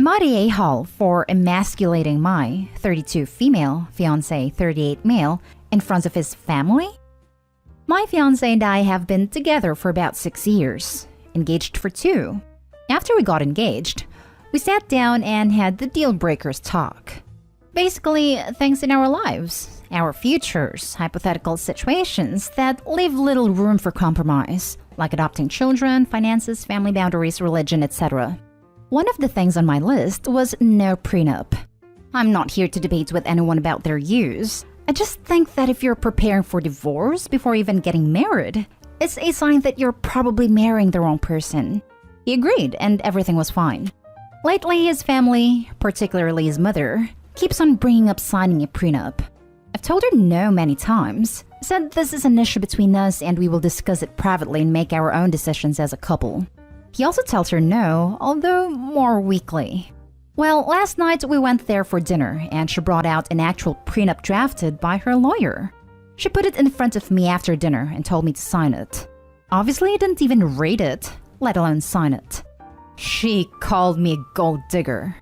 Am I the a-hole for emasculating my 32 female fiancé, 38 male, in front of his family? My fiancé and I have been together for about 6 years, engaged for 2. After we got engaged, we sat down and had the deal breakers talk. Basically, things in our lives, our futures, hypothetical situations that leave little room for compromise, like adopting children, finances, family boundaries, religion, etc. One of the things on my list was no prenup. I'm not here to debate with anyone about their use. I just think that if you're preparing for divorce before even getting married, it's a sign that you're probably marrying the wrong person. He agreed, and everything was fine. Lately, his family, particularly his mother, keeps on bringing up signing a prenup. I've told her no many times, said this is an issue between us and we will discuss it privately and make our own decisions as a couple. He also tells her no, although more weakly. Well, last night we went there for dinner and she brought out an actual prenup drafted by her lawyer. She put it in front of me after dinner and told me to sign it. Obviously, I didn't even read it, let alone sign it. She called me a gold digger.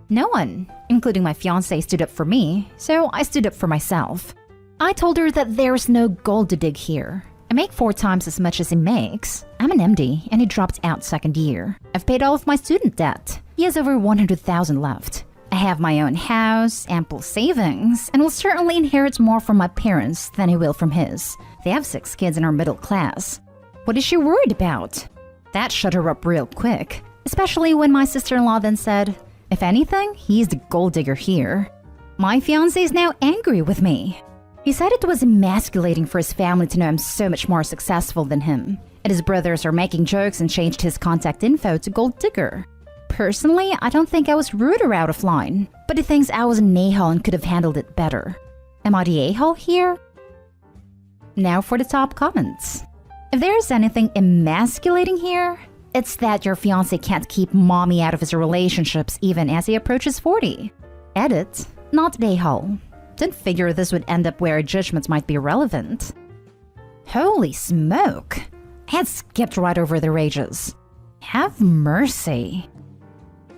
No one, including my fiancé, stood up for me, so I stood up for myself. I told her that there's no gold to dig here. I make 4 times as much as he makes. I'm an MD, and he dropped out 2nd year. I've paid all of my student debt. He has over $100,000 left. I have my own house, ample savings, and will certainly inherit more from my parents than he will from his. They have 6 kids and are middle class. What is she worried about? That shut her up real quick, especially when my sister-in-law then said, if anything, he's the gold digger here. My fiancé is now angry with me. He said it was emasculating for his family to know I'm so much more successful than him, and his brothers are making jokes and changed his contact info to gold digger. Personally, I don't think I was rude or out of line, but he thinks I was an a-hole and could have handled it better. Am I the a-hole here? Now for the top comments. If there's anything emasculating here, it's that your fiancé can't keep mommy out of his relationships even as he approaches 40. Edit, not the a-hole. Didn't figure this would end up where judgments might be relevant. Holy smoke! I had skipped right over the rages. Have mercy.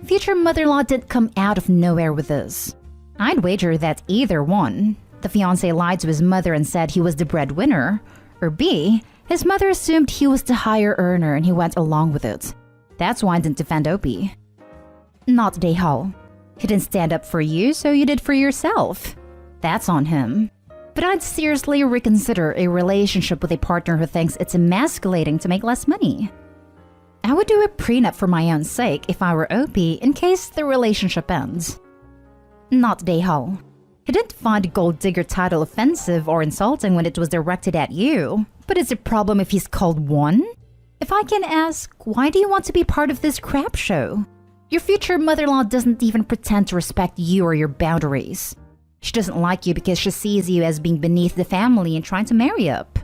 Future mother-in-law did come out of nowhere with this. I'd wager that either one, the fiancé lied to his mother and said he was the breadwinner, or B, his mother assumed he was the higher earner and he went along with it. That's why I didn't defend Opie. Not the a-hole. He didn't stand up for you, so you did for yourself. That's on him. But I'd seriously reconsider a relationship with a partner who thinks it's emasculating to make less money. I would do a prenup for my own sake if I were Opie in case the relationship ends. Not the a-hole. He didn't find the gold digger title offensive or insulting when it was directed at you, but it's a problem if he's called one? If I can ask, why do you want to be part of this crap show? Your future mother-in-law doesn't even pretend to respect you or your boundaries. She doesn't like you because she sees you as being beneath the family and trying to marry up.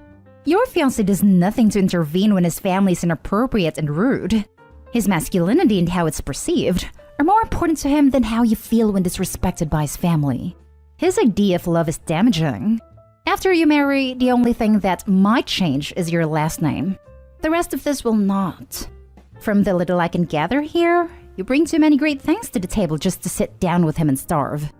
Your fiancé does nothing to intervene when his family is inappropriate and rude. His masculinity and how it's perceived are more important to him than how you feel when disrespected by his family. His idea of love is damaging. After you marry, the only thing that might change is your last name. The rest of this will not. From the little I can gather here, you bring too many great things to the table just to sit down with him and starve.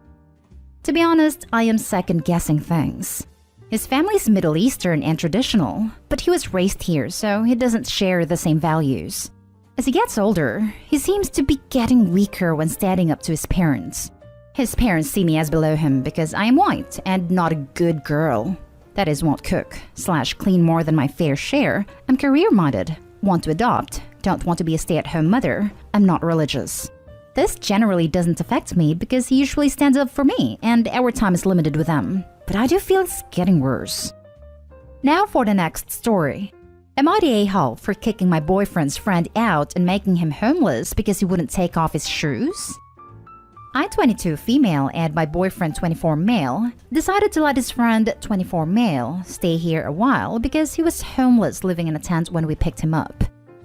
To be honest, I am second-guessing things. His family's Middle Eastern and traditional, but he was raised here, so he doesn't share the same values. As he gets older, he seems to be getting weaker when standing up to his parents. His parents see me as below him because I am white and not a good girl. That is, won't cook, / clean more than my fair share. I'm career-minded, want to adopt, don't want to be a stay-at-home mother. I'm not religious. This generally doesn't affect me because he usually stands up for me and our time is limited with them. But I do feel it's getting worse. Now for the next story. Am I the a-hole for kicking my boyfriend's friend out and making him homeless because he wouldn't take off his shoes? I, 22 female, and my boyfriend, 24 male, decided to let his friend, 24 male, stay here a while because he was homeless living in a tent when we picked him up.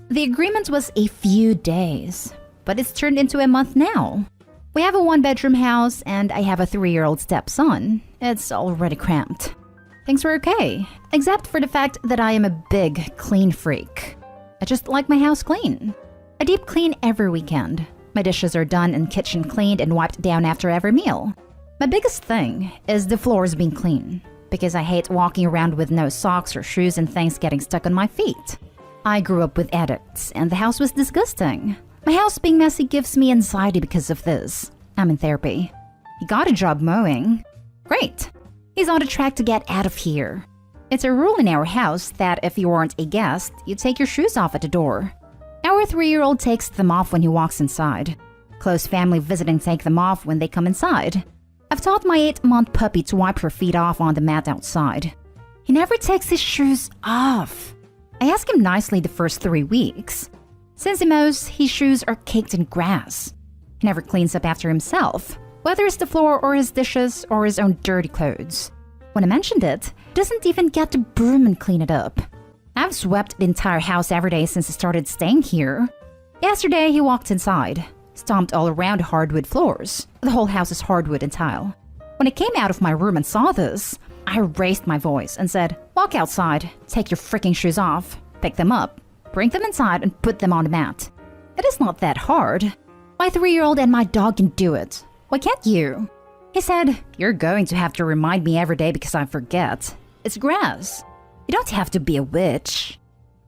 The agreement was a few days, but it's turned into a month now. We have a 1-bedroom house and I have a 3-year-old stepson. It's already cramped. Things were okay, except for the fact that I am a big clean freak. I just like my house clean. I deep clean every weekend. My dishes are done and kitchen cleaned and wiped down after every meal. My biggest thing is the floors being clean, because I hate walking around with no socks or shoes and things getting stuck on my feet. I grew up with addicts, and the house was disgusting. My house being messy gives me anxiety because of this. I'm in therapy. He got a job mowing. Great. He's on a track to get out of here. It's a rule in our house that if you aren't a guest, you take your shoes off at the door. Our 3-year-old takes them off when he walks inside. Close family visiting take them off when they come inside. I've taught my 8-month puppy to wipe her feet off on the mat outside. He never takes his shoes off. I ask him nicely the first 3 weeks. Since he mows, his shoes are caked in grass. He never cleans up after himself, whether it's the floor or his dishes or his own dirty clothes. When I mentioned it, he doesn't even get the broom and clean it up. I've swept the entire house every day since he started staying here. Yesterday, he walked inside, stomped all around hardwood floors. The whole house is hardwood and tile. When I came out of my room and saw this, I raised my voice and said, "Walk outside, take your freaking shoes off, pick them up, bring them inside and put them on the mat." It is not that hard. My 3-year-old and my dog can do it. Why can't you? He said, "You're going to have to remind me every day because I forget. It's grass. You don't have to be a witch."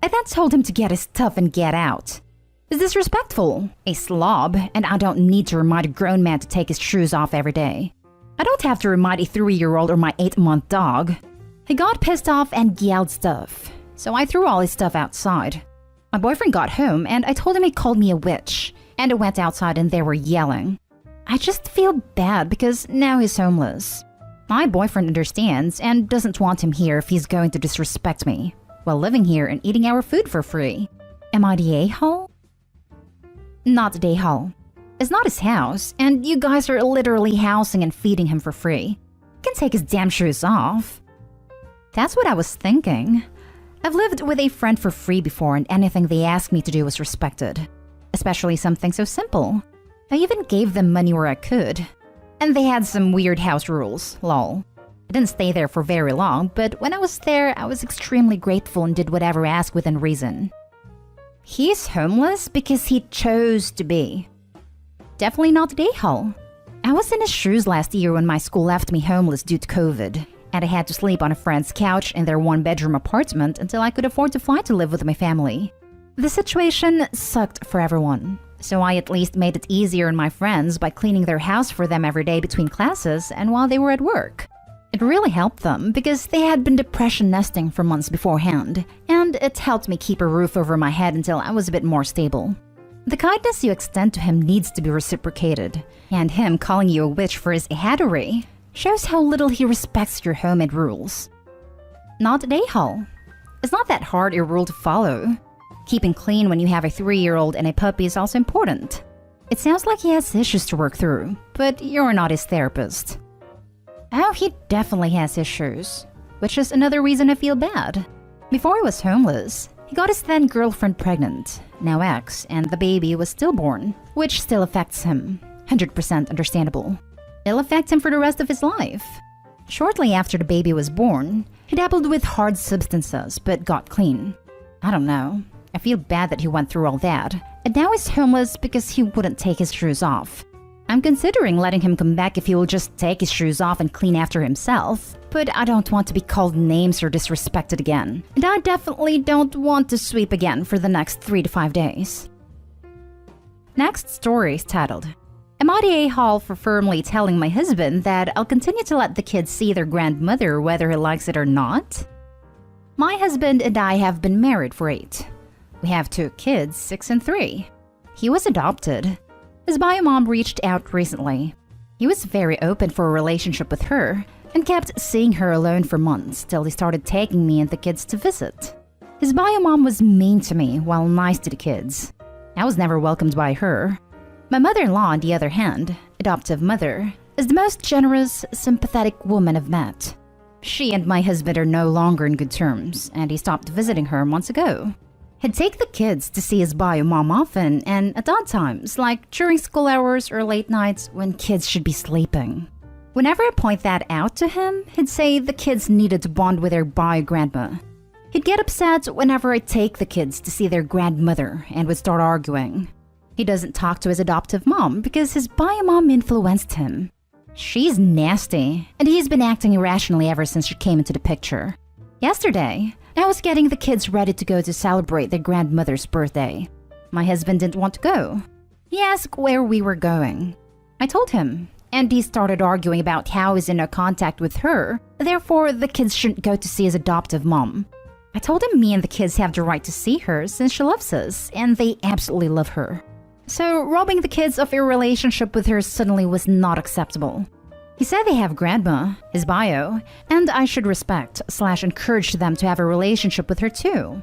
I then told him to get his stuff and get out. It's disrespectful, a slob, and I don't need to remind a grown man to take his shoes off every day. I don't have to remind a 3-year-old or my 8-month dog. He got pissed off and yelled stuff, so I threw all his stuff outside. My boyfriend got home and I told him he called me a witch, and I went outside and they were yelling. I just feel bad because now he's homeless. My boyfriend understands and doesn't want him here if he's going to disrespect me while living here and eating our food for free. Am I the a-hole? Not the a-hole. It's not his house, and you guys are literally housing and feeding him for free. He can take his damn shoes off. That's what I was thinking. I've lived with a friend for free before, and anything they asked me to do was respected. Especially something so simple. I even gave them money where I could. And they had some weird house rules, lol. I didn't stay there for very long, but when I was there, I was extremely grateful and did whatever asked within reason. He's homeless because he chose to be. Definitely not the a-hole. I was in his shoes last year when my school left me homeless due to COVID, and I had to sleep on a friend's couch in their 1-bedroom apartment until I could afford to fly to live with my family. The situation sucked for everyone, so I at least made it easier on my friends by cleaning their house for them every day between classes and while they were at work. It really helped them because they had been depression nesting for months beforehand, and it helped me keep a roof over my head until I was a bit more stable. The kindness you extend to him needs to be reciprocated, and him calling you a witch for his hattery shows how little he respects your home and rules. Not an a-hole. It's not that hard a rule to follow. Keeping clean when you have a 3-year-old and a puppy is also important. It sounds like he has issues to work through, but you're not his therapist. Oh, he definitely has issues, which is another reason I feel bad. Before he was homeless, he got his then girlfriend pregnant, now ex, and the baby was stillborn, which still affects him. 100% understandable. It'll affect him for the rest of his life. Shortly after the baby was born, he dabbled with hard substances but got clean. I don't know. I feel bad that he went through all that, and now he's homeless because he wouldn't take his shoes off. I'm considering letting him come back if he will just take his shoes off and clean after himself, but I don't want to be called names or disrespected again, and I definitely don't want to sweep again for the next 3 to 5 days. Next story is titled, "Am I the a-hole for firmly telling my husband that I'll continue to let the kids see their grandmother whether he likes it or not?" My husband and I have been married for 8. We have 2 kids, 6 and 3. He was adopted. His bio mom reached out recently. He was very open for a relationship with her and kept seeing her alone for months till he started taking me and the kids to visit. His bio mom was mean to me while nice to the kids. I was never welcomed by her. My mother-in-law, on the other hand, adoptive mother, is the most generous, sympathetic woman I've met. She and my husband are no longer in good terms, and he stopped visiting her months ago. He'd take the kids to see his bio mom often and at odd times, like during school hours or late nights when kids should be sleeping. Whenever I point that out to him, he'd say the kids needed to bond with their bio grandma. He'd get upset whenever I take the kids to see their grandmother and would start arguing. He doesn't talk to his adoptive mom because his bio mom influenced him. She's nasty, and he's been acting irrationally ever since she came into the picture. Yesterday, I was getting the kids ready to go to celebrate their grandmother's birthday. My husband didn't want to go. He asked where we were going. I told him, and he started arguing about how he's in no contact with her, therefore the kids shouldn't go to see his adoptive mom. I told him me and the kids have the right to see her since she loves us, and they absolutely love her. So robbing the kids of a relationship with her suddenly was not acceptable. He said they have grandma, his bio, and I should respect/encourage them to have a relationship with her too.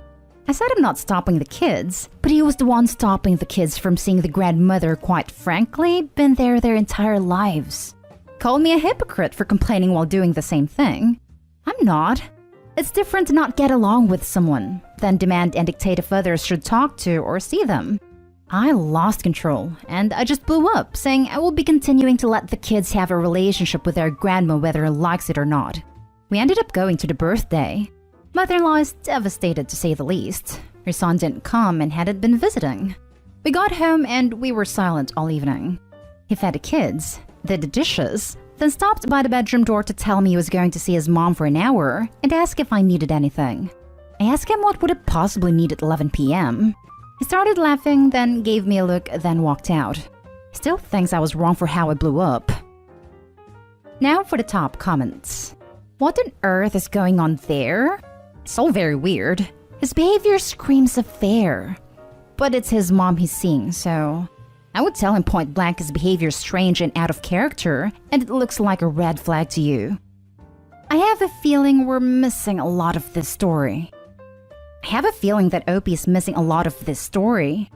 I said I'm not stopping the kids, but he was the one stopping the kids from seeing the grandmother, quite frankly, been there their entire lives. Called me a hypocrite for complaining while doing the same thing. I'm not. It's different to not get along with someone than demand and dictate if others should talk to or see them. I lost control, and I just blew up, saying I will be continuing to let the kids have a relationship with their grandma whether he likes it or not. We ended up going to the birthday. Mother-in-law is devastated to say the least. Her son didn't come and hadn't been visiting. We got home and we were silent all evening. He fed the kids, did the dishes, then stopped by the bedroom door to tell me he was going to see his mom for an hour and ask if I needed anything. I asked him what would it possibly need at 11 p.m. He started laughing, then gave me a look, then walked out. Still thinks I was wrong for how I blew up. Now for the top comments. What on earth is going on there? It's all very weird. His behavior screams affair. But it's his mom he's seeing, so I would tell him point blank his behavior is strange and out of character, and it looks like a red flag to you. I have a feeling we're missing a lot of this story. I have a feeling that Opie is missing a lot of this story.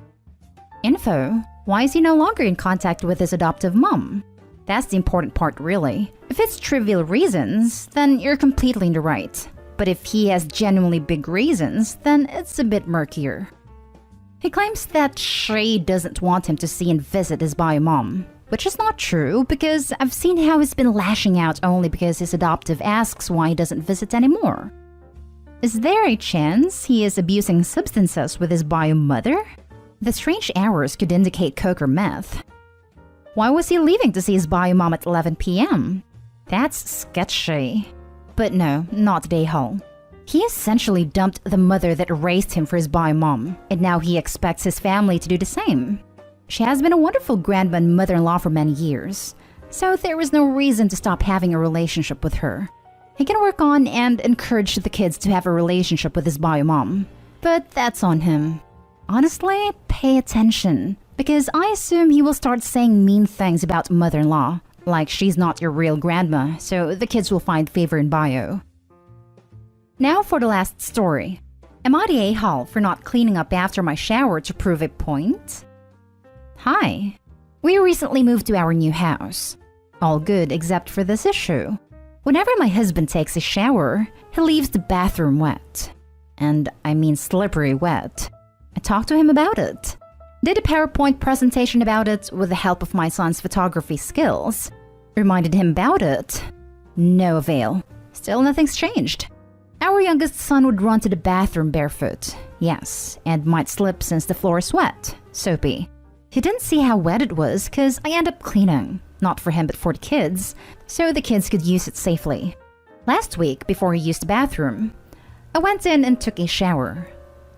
Info: why is he no longer in contact with his adoptive mom? That's the important part, really. If it's trivial reasons, then you're completely in the right. But if he has genuinely big reasons, then it's a bit murkier. He claims that she doesn't want him to see and visit his bio mom, which is not true because I've seen how he's been lashing out only because his adoptive asks why he doesn't visit anymore. Is there a chance he is abusing substances with his bio mother? The strange hours could indicate coke or meth. Why was he leaving to see his bio mom at 11 p.m.? That's sketchy. But no, not day-hole. He essentially dumped the mother that raised him for his bio mom, and now he expects his family to do the same. She has been a wonderful grandma and mother-in-law for many years, so there is no reason to stop having a relationship with her. He can work on and encourage the kids to have a relationship with his bio mom, but that's on him. Honestly, pay attention, because I assume he will start saying mean things about mother-in-law, like she's not your real grandma, so the kids will find favor in bio. Now for the last story. Am I the a-hole for not cleaning up after my shower to prove a point? Hi. We recently moved to our new house. All good except for this issue. Whenever my husband takes a shower, he leaves the bathroom wet. And I mean slippery wet. I talked to him about it. Did a PowerPoint presentation about it with the help of my son's photography skills. Reminded him about it. No avail. Still nothing's changed. Our youngest son would run to the bathroom barefoot. Yes, and might slip since the floor is wet. Soapy. He didn't see how wet it was cause I end up cleaning. Not for him but for the kids, so the kids could use it safely. Last week, before he used the bathroom, I went in and took a shower.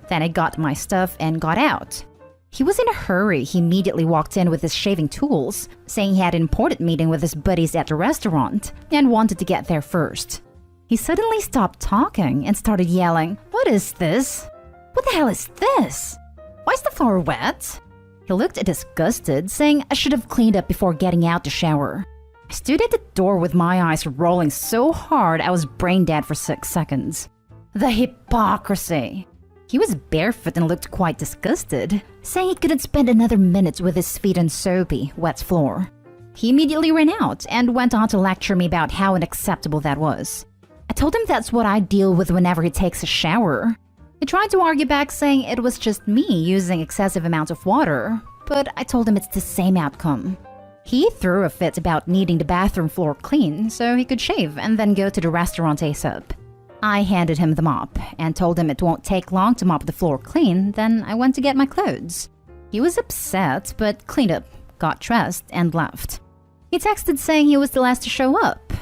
Then I got my stuff and got out. He was in a hurry. He immediately walked in with his shaving tools, saying he had an important meeting with his buddies at the restaurant and wanted to get there first. He suddenly stopped talking and started yelling, "What is this? What the hell is this? Why is the floor wet?" He looked disgusted, saying I should have cleaned up before getting out the shower. I stood at the door with my eyes rolling so hard I was brain dead for 6 seconds. The hypocrisy. He was barefoot and looked quite disgusted, saying he couldn't spend another minute with his feet on soapy, wet floor. He immediately ran out and went on to lecture me about how unacceptable that was. I told him that's what I deal with whenever he takes a shower. He tried to argue back, saying it was just me using excessive amounts of water, but I told him it's the same outcome. He threw a fit about needing the bathroom floor clean so he could shave and then go to the restaurant ASAP. I handed him the mop and told him it won't take long to mop the floor clean, then I went to get my clothes. He was upset, but cleaned up, got dressed, and left. He texted saying he was the last to show up.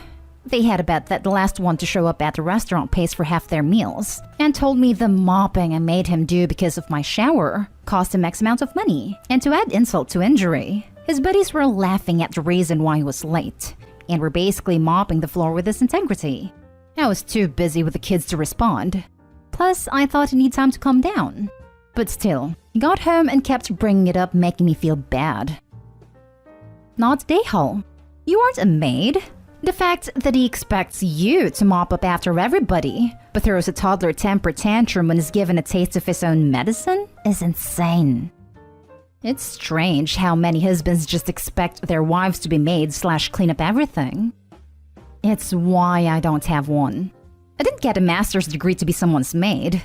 They had a bet that the last one to show up at the restaurant pays for half their meals, and told me the mopping I made him do because of my shower cost him X amount of money. And to add insult to injury, his buddies were laughing at the reason why he was late, and were basically mopping the floor with his integrity. I was too busy with the kids to respond. Plus, I thought he needed time to calm down. But still, he got home and kept bringing it up, making me feel bad. Not Dayhall. You aren't a maid. The fact that he expects you to mop up after everybody, but throws a toddler temper tantrum when he's given a taste of his own medicine, is insane. It's strange how many husbands just expect their wives to be maids/clean up everything. It's why I don't have one. I didn't get a master's degree to be someone's maid.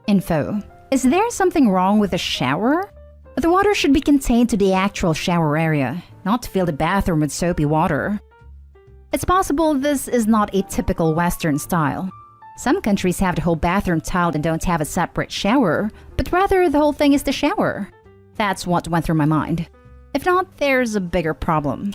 Info. Is there something wrong with the shower? The water should be contained to the actual shower area, not to fill the bathroom with soapy water. It's possible this is not a typical Western style. Some countries have the whole bathroom tiled and don't have a separate shower, but rather the whole thing is the shower. That's what went through my mind. If not, there's a bigger problem.